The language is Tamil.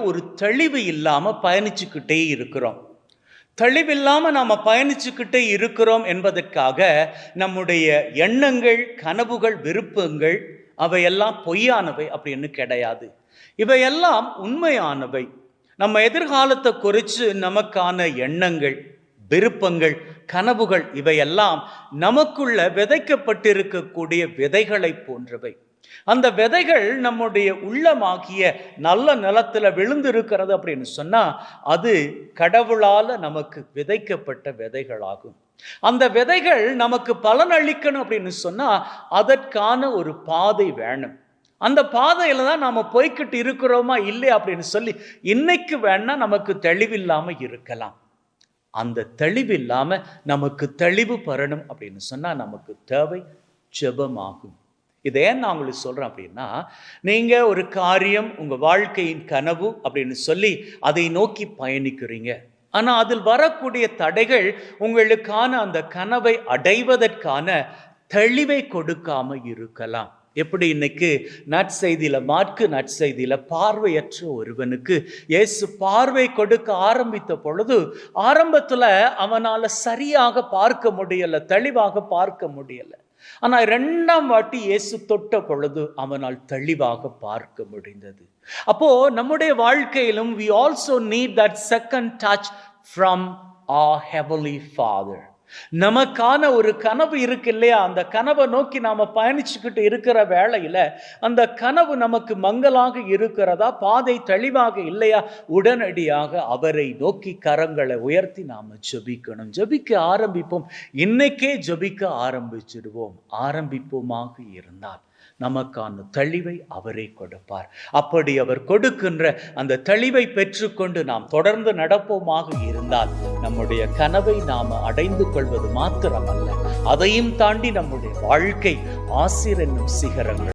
ஒரு தெளிவு இல்லாம பயணிச்சுக்கிட்டே இருக்கிறோம். தெளிவில்லாம நாம பயணிச்சுக்கிட்டே இருக்கிறோம் என்பதற்காக நம்முடைய எண்ணங்கள், கனவுகள், விருப்பங்கள் அவையெல்லாம் பொய்யானவை அப்படின்னு கிடையாது. இவையெல்லாம் உண்மையானவை. நம்ம எதிர்காலத்தை குறித்து நமக்கான எண்ணங்கள், விருப்பங்கள், கனவுகள் இவையெல்லாம் நமக்குள்ள விதைக்கப்பட்டிருக்கக்கூடிய விதைகளை போன்றவை. அந்த விதைகள் நம்முடைய உள்ளமாகிய நல்ல நிலத்துல விழுந்திருக்கிறது அப்படின்னு சொன்னா அது கடவுளால நமக்கு விதைக்கப்பட்ட விதைகளாகும். அந்த விதைகள் நமக்கு பலன் அளிக்கணும் அப்படின்னு சொன்னா அதற்கான ஒரு பாதை வேணும். அந்த பாதையில தான் நாம போய்கிட்டு இருக்கிறோமா இல்லையா அப்படின்னு சொல்லி இன்னைக்கு வேணா நமக்கு தெளிவில்லாம இருக்கலாம். அந்த தெளிவில்லாம நமக்கு தெளிவு பெறணும் அப்படின்னு சொன்னா நமக்கு தேவை ஜெபமாகும். இதை ஏன் நான் உங்களுக்கு சொல்றேன் அப்படின்னா, நீங்க ஒரு காரியம் உங்க வாழ்க்கையின் கனவு அப்படின்னு சொல்லி அதை நோக்கி பயணிக்கிறீங்க. ஆனா அதில் வரக்கூடிய தடைகள் உங்களுக்கான அந்த கனவை அடைவதற்கான தெளிவை கொடுக்காம இருக்கலாம். எப்படி இன்னைக்கு நற்செய்தியில, மாற்கு நற்செய்தியில பார்வையற்ற ஒருவனுக்கு இயேசு பார்வை கொடுக்க ஆரம்பித்த பொழுது ஆரம்பத்துல அவனால சரியாக பார்க்க முடியல, தெளிவாக பார்க்க முடியல. ஆனா 2ஆம் வாட்டி இயேசு தொட்ட பொழுது அவனால் தெளிவாக பார்க்க முடிந்தது. அப்போ நம்முடைய வாழ்க்கையிலும் we also need that second touch from our heavenly Father. நமக்கான ஒரு கனவு இருக்கு இல்லையா, அந்த கனவை நோக்கி நாம பயணிச்சுக்கிட்டு இருக்கிற வேளையில அந்த கனவு நமக்கு மங்கலாக இருக்கிறதா, பாதை தெளிவாக இல்லையா, உடனடியாக அவரை நோக்கி கரங்களை உயர்த்தி நாம ஜெபிக்கணும். ஜெபிக்க ஆரம்பிப்போம். இன்னைக்கே ஜெபிக்க ஆரம்பிப்போமாக இருந்தால் நமக்கான தெளிவை அவரே கொடுப்பார். அப்படி அவர் கொடுக்கின்ற அந்த தெளிவை பெற்றுக்கொண்டு நாம் தொடர்ந்து நடப்போமாக இருந்தால் நம்முடைய கனவை நாம் அடைந்து கொள்வது மாத்திரமல்ல, அதையும் தாண்டி நம்முடைய வாழ்க்கை ஆசீர் என்னும் சிகரங்கள்